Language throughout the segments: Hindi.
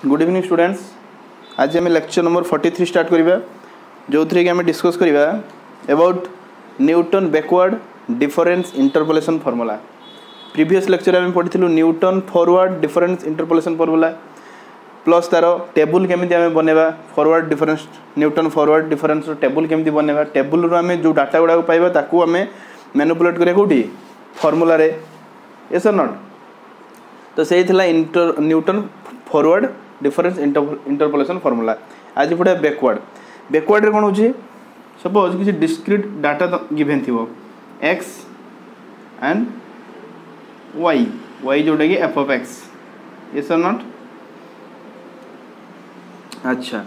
Good evening students. आज आम लेक्चर नंबर 43 स्टार्ट करिबा जो थी कि आम डिस्कस करिबा about Newton backward difference interpolation formula. Previous lecture आम पढ़ी Newton forward difference interpolation formula plus तार टेबुल केमी आम बनवा forward difference Newton forward difference table केमी बनवा टेबुल आम जो डाटा गुड़ाक पाइबा ताकू आम मैनिपुलेट करिया कोठी फार्मूला रे यस और नॉट। तो से Newton forward difference interpolation formula. आज पढ़ा बैकवर्ड। बैकवर्ड रे कौन हो सपोज किसी डिस्क्रीट डाटा गिवेन थी एक्स एंड वाई वाई जोटा कि F of X yes or not. अच्छा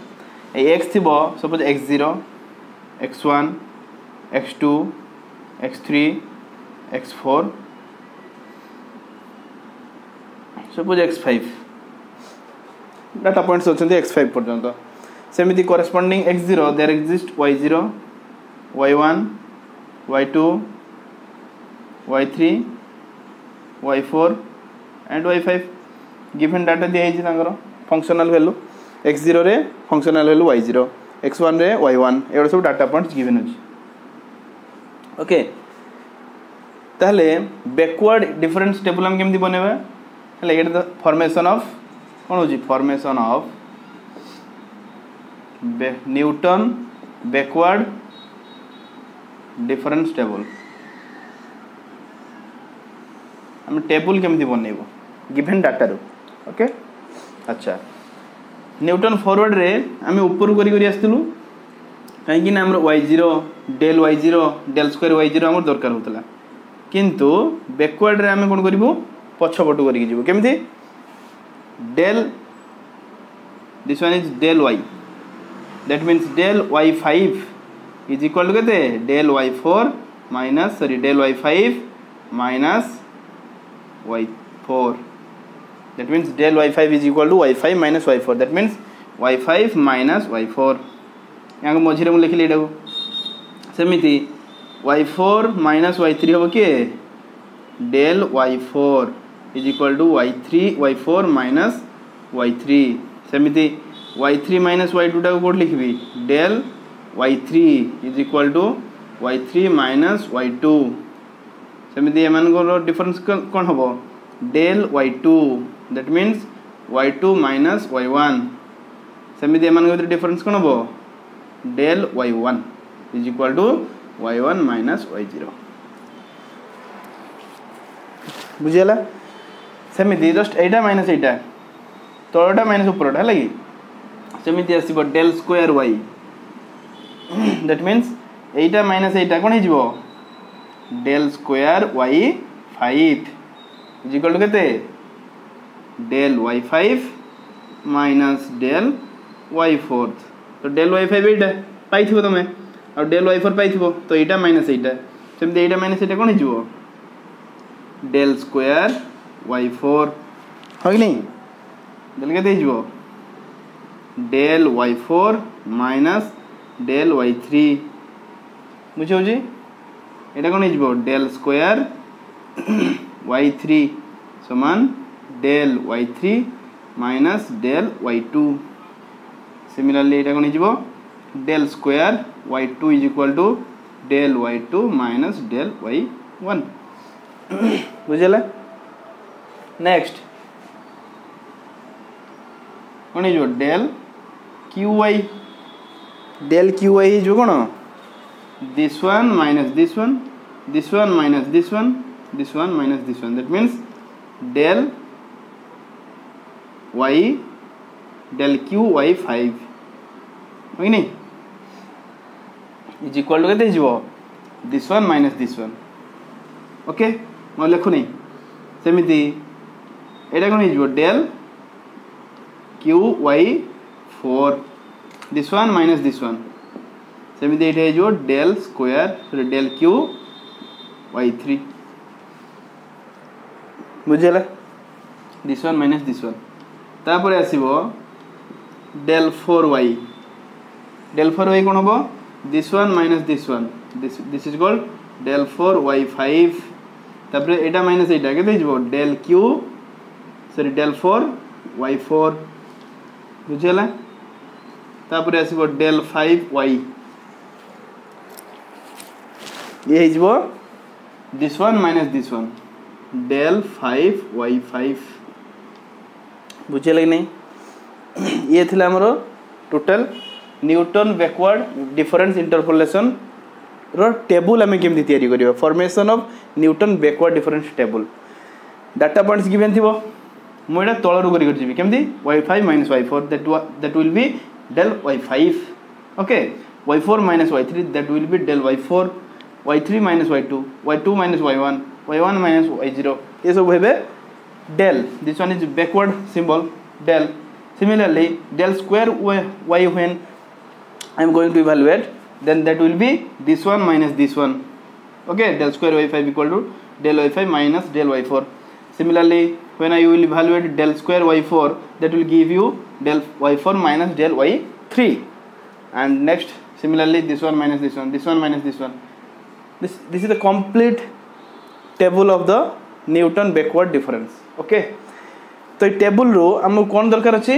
एक्स थी suppose x0 x1 x2 x3 x4 suppose x5 data points अच्छा x5 पर्यंत सेमिति corresponding x0 there exist y0 y1 y2 y3 y4 and y5 given data दिया फंक्शनल वैल्यू x0 रे फंक्शनल वैल्यू y0 x1 रे y1 एवं सब डाटा पॉइंट्स गिवन अछि। ओके ताहले बैकवर्ड डिफरेंस टेबल हम केमती बनेबा हेले द फॉर्मेशन ऑफ कौन हो formation of Newton backward difference table. हम टेबल केमती बनइबो गिवन डाटा रो। ओके अच्छा न्यूटन फॉरवर्ड रे आम ऊपर करी आसलु कहीं आम y0 del y0 del square y0 आम दरकार होता किंतु बैकवर्ड रे आम कौन करूँ पछपटू करी केमती del this one is del y that means del y5 is equal to केते del y4 minus sorry del y5 minus y4 that means del y5 is equal to y5 minus y4 that means y5 minus y4 यहाँ मझे मुझे लिखिली एटा सेमिति y4 माइनस y3 हम किए del y4 is equal to y4 minus y3 सेमिति y3 माइनस y2 टाक कोड लिखबी del y3 is equal to y3 minus y2 सेमिति एमान डिफरेंस कौन हम del y2 that means y2 minus y1 सेमिति एमान डिफरेंस कौन हम del y1 is equal to y1 minus y0 बुझीगला। सेमिति जस्ट एटा माइनस एटा तलटा माइनस उपरटा है लगी सेमिति आसीबो del square y that means Etah minus एटा कोन हिजबो del square y5 is equal to केते del y5 minus del y4 तो डेल y5 एटा पाइथिबो तमे और डेल y4 पाइथिबो तो एटा माइनस एटा सेमिति एटा माइनस एटा कोन हिजबो डेल स्क्वायर y4 हो कि नहीं डेल के हिजबो del y4 minus del y3 बुझे होजी एटा कोन हिजबो डेल स्क्वायर y3 समान del y3 minus del y2 similarly एटा कोन हिजबो del square y2 is equal to del y2 minus del y1 बुझेला। नेक्स्ट कौन है जो डेल QY डेल QY जो कौन this one minus this one this one minus this one this one minus this one that means del Y del QY5 हो नहीं इज इक्वल टू केते हिजबो this one minus this one. Okay मैं लिखु नहीं सेमिति एटा कोन हिजबो del QY4 this one minus this one सेमिति एटा हिजबो डेल स्क्वायर डेल QY3 बुझेला this one minus this one तापर आसीबो डेल 4y कोन हबो this one minus this one this is called del 4y5 तापर एटा माइनस एटा के हिजबो del Q sorry del 4 y4 बुझेला तापर आसीबो del 5y ये हिजबो this one minus this one del 5y5 बुझेला कि नहीं ये थिला हमरो total Newton backward difference interpolation रो टेबल आम केमती तैयारी करिबा formation of Newton backward difference table data points given थिबो मु एटा तळरु करि करजिबी केमती y5 minus y4 that will be del y5 okay y4 minus y3 that will be del y4 y3 minus y2 y2 minus y1 y1 minus y0 ये सब हेबे del this one is backward symbol del similarly del square y when I am going to evaluate then that will be this one minus this one okay del square y5 equal to del y5 minus del y4 similarly when I will evaluate del square y4 that will give you del y4 minus del y3 and next similarly this one minus this one minus this one this is the complete table of the Newton backward difference okay तो ये टेबल रो हमको कौन दरकार अछि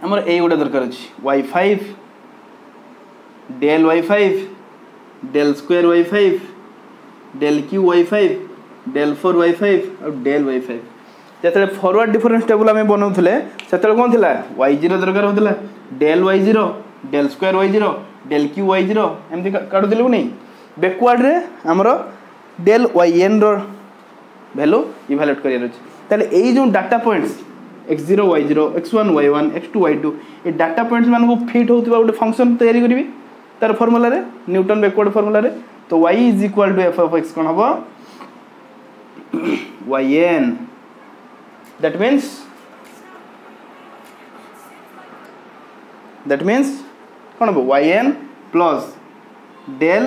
हमर ए गोटा दरकार अछि y5 del y5 del square y5 del q y5 del 4 y5 और del y5 जतले फॉरवर्ड डिफरेंस टेबल हमें बनौथले सेतले कोन थिला y0 दरकार होतला del y0 del square y0 del q y0 एमति काढु दिलु नै बैकवर्ड रे हमरो del yn रो वैल्यू इवैल्यूएट करियर अछि ताले एई जो data points x0 y0 x1 y1 x2 y2 ए डाटा पॉइंट्स मान को फिट होतबा गोटे फंक्शन तैयारी करिवि तार फार्मूला रे न्यूटन बैकवर्ड फार्मूला रे तो y is equal to f of x कोन हबो yn that means कोन हबो yn plus del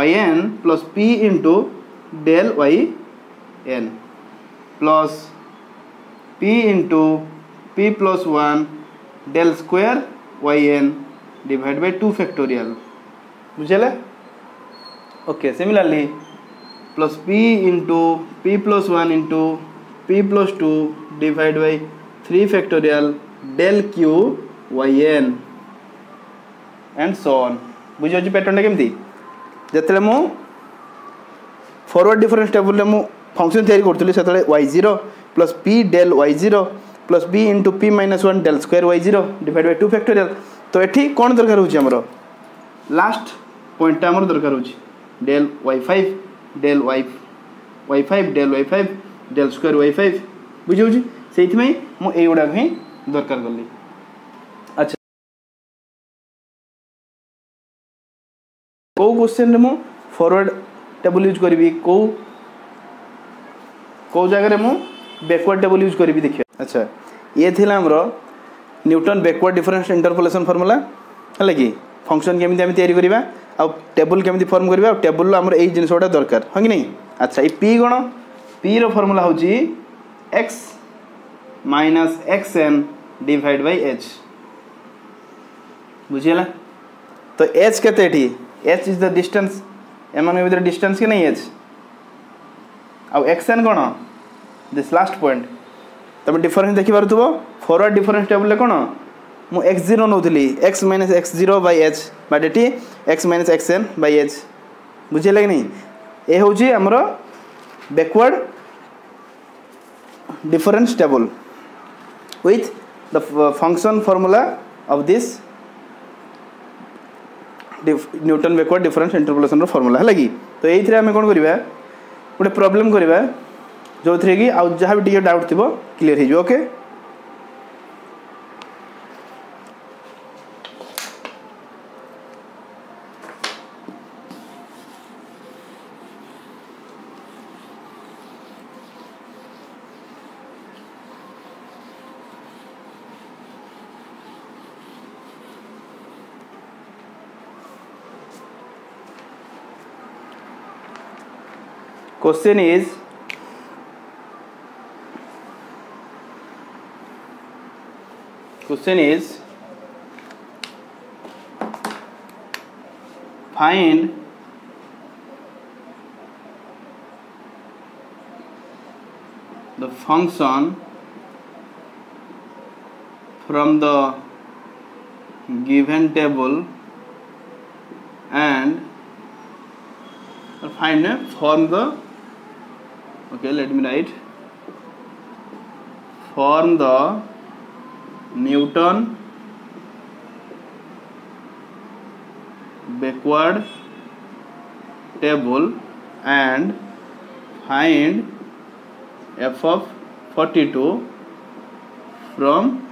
yn plus p into del yn plus p into p plus 1 del square yn divided by 2 factorial बुझले okay similarly plus p into p plus 1 into p plus 2 divided by 3 factorial del q yn and so on बुझो जी पैटर्न केमती जेतले मु फॉरवर्ड डिफरेंस टेबल रे मु फंक्शन तैयारी करथली सेतले y0 plus p del y0 plus b into p minus 1 del square y0 divided by 2 factorial तो एठी कोन दरकार होची हमरो लास्ट पॉइंट हमरो दरकार होची del y5 del y5 del y5 del square y5 बुझौ छी सेति में मु ए उडा ही दरकार करली अच्छा को क्वेश्चन रे मु फॉरवर्ड टेबल यूज करबी को जगह रे मु बैकवर्ड टेबल यूज करबी देखियो अच्छा ये थिला हमरो Newton backward difference interpolation formula हला कि फंक्शन केमिति हम तैयारी करबा आ टेबल केमिति फॉर्म करबा आ टेबल हमरो एई जिनिसोटा दरकार ह कि नहीं अच्छा ई p गण p रो फार्मूला होची x minus xn divided by h बुझियला तो h केते एठी h is the distance एमान विद डिस्टेंस के नहीं h आ xn कोन दिस लास्ट पॉइंट तब डिफरेंस देखि पारथबो फॉरवर्ड डिफरेंस टेबल ले कोन मु x0 नोथली x minus x0 by h but एठी x minus xn by h बुझियला कि नहीं ए होची हमरो backward difference table with the function formula of this Newton backward difference interpolation रो फार्मूला है लगी तो एई थरे हम कोन करबा गोटे प्रॉब्लम करबा जो थरे की आ जहा भी टिके डाउट थिबो क्लियर हे जो okay question is find the function from the given table and find form the, okay, let me write, form the Newton backward table and find f of 42 from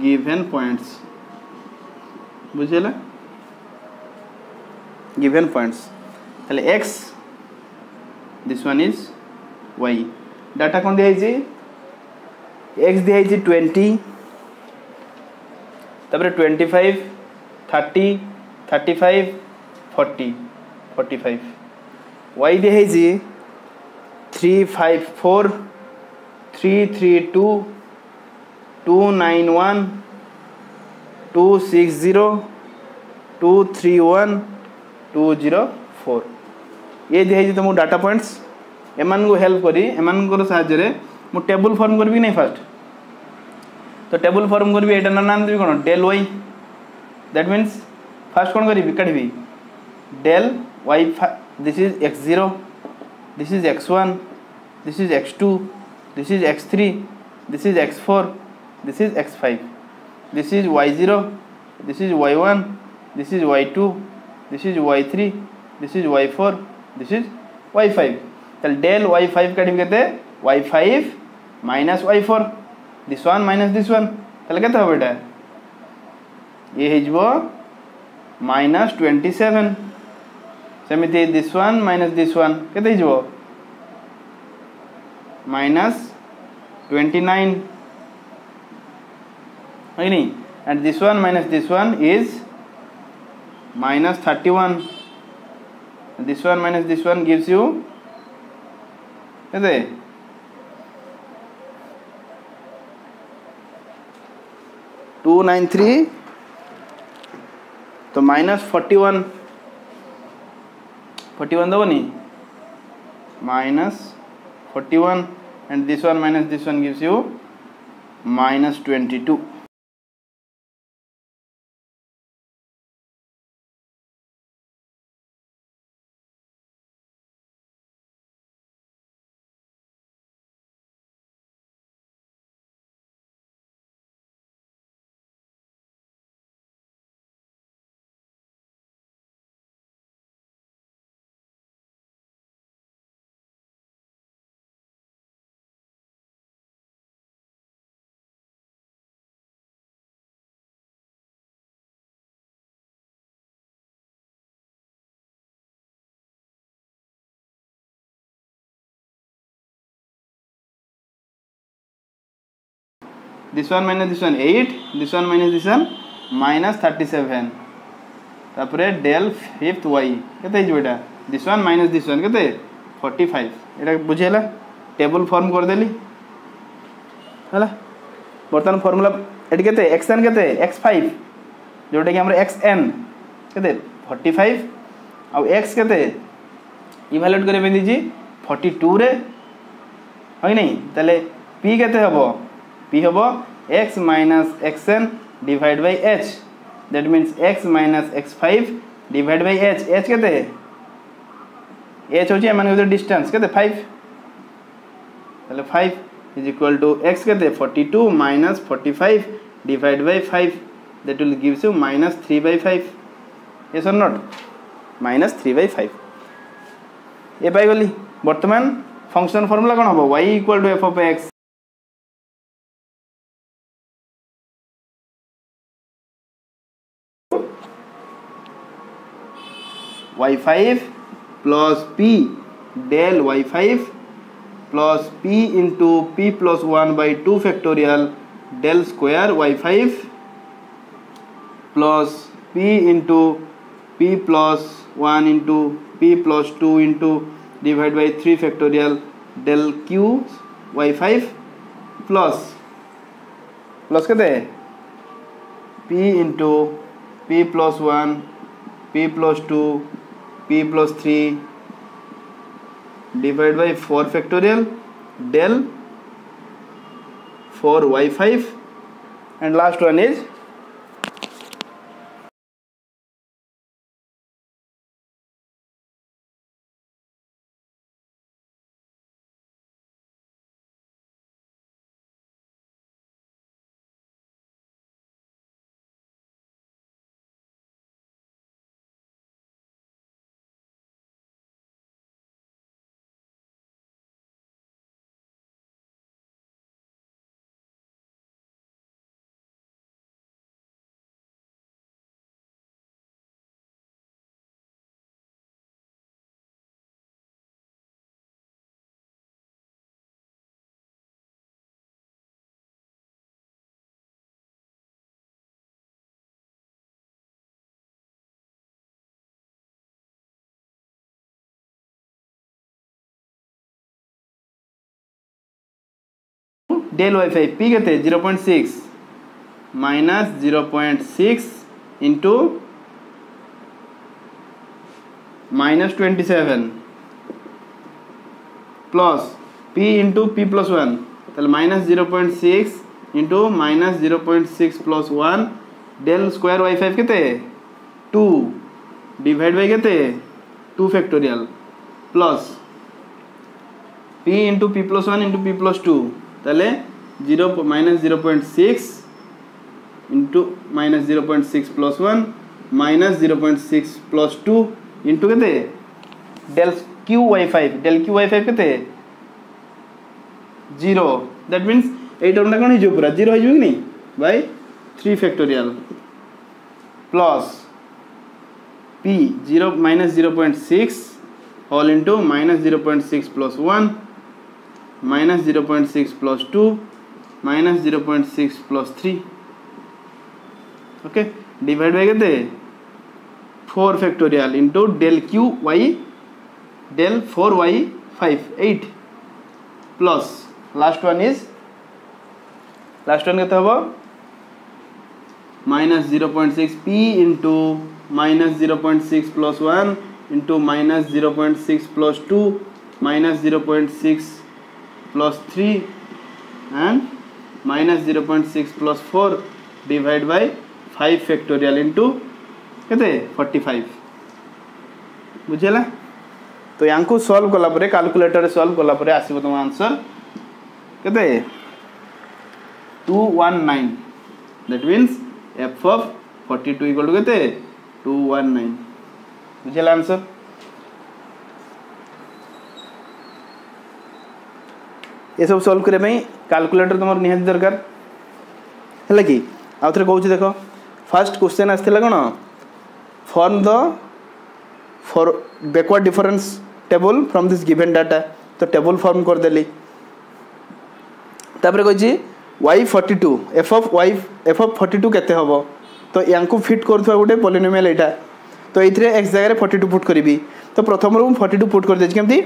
given points. बुझेला given points ताले x, this one is y. Data कौन दिया है? x दिया है 20, तब 25, 30, 35, 40, 45. y दिया है 354, 332, 291, 260, 231, 204. ये दिया है तुम डाटा पॉइंट्स. एमान को हेल्प करी एमान को साहाଯ୍य मु टेबल फॉर्म करबी नहीं फर्स्ट. तो टेबल फॉर्म करबी एटा नाम देबी कोन del y. That means first कोन करबी काढबी del y. This is x0, this is x1, this is x2, this is x3, this is x4, this is x5, this is y0, this is y1, this is y2, this is y3, this is y4, this is y5. ताल डेल y5 काढबी केते y5 minus y4, this one minus this one, ताले केते हो बेटा ये हेजबो -27. सेमिति this one minus this one केते हेजबो -29 है नहीं. And this one minus this one is -31. This one minus this one gives you केते 293. तो -41 दबो नहीं -41 and this one minus this one gives you -22. This one minus this one 8, this one minus this one -37. तापरे डेल फिफ्थ y केते हिज बेटा this one minus this one केते 45. एटा बुझेला टेबल फॉर्म कर देली हला. बर्तन फार्मूला एटी केते xn केते x5 जोटा कि हमर xn केते 45 आ x केते इवैल्यूएट करे बेंदी 42 रे होय नहीं. ताले p केते हबो p हबो x minus xn divided by h. That means x minus x5 divided by h. h केते h होची एमान के डिस्टेंस केते 5. ताले 5 is equal to x केते 42 minus 45 divided by 5. That will gives you -3/5. Yes or not? -3/5. ए पाई गली. वर्तमान फंक्शन फार्मूला कोन हबो y equal to f of x y5 plus p del y5 plus p into p plus 1 by 2 factorial del square y5 plus p into p plus 1 into p plus 2 into divided by 3 factorial del q y5 plus कहते हैं p into p plus 1 p plus 2 p plus 3 divided by 4 factorial del 4 y5 and last one is del Wi-Fi p केते 0.6 minus 0.6 into minus 27 plus p into p plus 1 ताले minus 0.6 into minus 0.6 plus 1 del square Wi-Fi केते 2 divide by केते 2 factorial plus p into p plus 1 into p plus 2 ताले 0 minus 0.6 into minus 0.6 plus 1 minus 0.6 plus 2 into केते del q Wi-Fi केते 0 that means 8 टर्म कोन हिजो पूरा 0 हिजो कि नहीं by 3 factorial plus p 0 minus 0.6 whole into minus 0.6 plus 1 minus 0.6 plus 2 minus 0.6 plus 3 okay divide by केते 4 factorial into del q y del 4y 5 8 plus last one केते होबो minus 0.6 p into minus 0.6 plus 1 into minus 0.6 plus 2 minus 0.6 plus 3 and minus 0.6 plus 4 divided by 5 factorial into केते 45 बुझेला तो यांको सॉल्व कला परे कैलकुलेटर सॉल्व कला परे आसीबो तुम आंसर केते 219 that means f of 42 equal to केते 219 बुझेला आंसर ये सब सॉल्व करे में कैलकुलेटर तुम निहाती दरकार है कि आउ थे कहूँ देख फास्ट क्वेश्चन आसाला कौन form the for backward difference table from this given data तो टेबल फॉर्म करदेली तापर कही y42 f of 42 केते हम तो या फिट कर गोटे पॉलिनोमियल यहाँ तो ये x जगह 42 पुट करी तो प्रथम रू 42 पुट कर देमती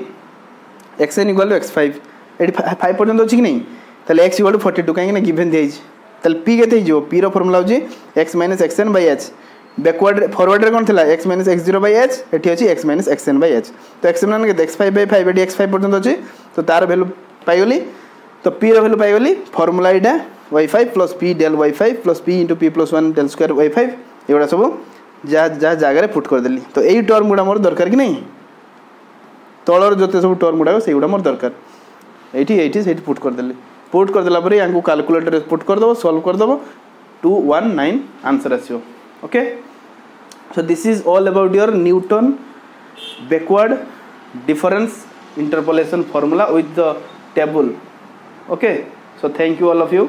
xn इक्वल टू x5 ये 5 पर्यंत अच्छी कि नहीं ताले x इक्वल टू 42 कहीं गिवन दिखाई ताले p केते हो p रो फॉर्मूला होची x minus xn by h backward forward रे कोन थिला x minus x0 bye h एठी होची x minus xn by h तो x मान के x5 बाय 5 एठी x5 पर्यंत अछि तो तार वैल्यू पाई गली तो p रो वैल्यू पाई गली फॉर्मूला इटा y5 plus p del y5 plus p into p plus 1 del square y5 एगुडा सब जा जा जगह रे पुट कर देली तो एई टर्म गुडा मोर दरकार कि नहीं तळर जते सब टर्म गुडा से गुडा मोर दरकार एठी से पुट कर देली पुट कर देला परे यांको कैलकुलेटर पुट कर दबो सॉल्व कर दबो 219 answer आसियो okay so this is all about your Newton backward difference interpolation formula with the table okay so thank you all of you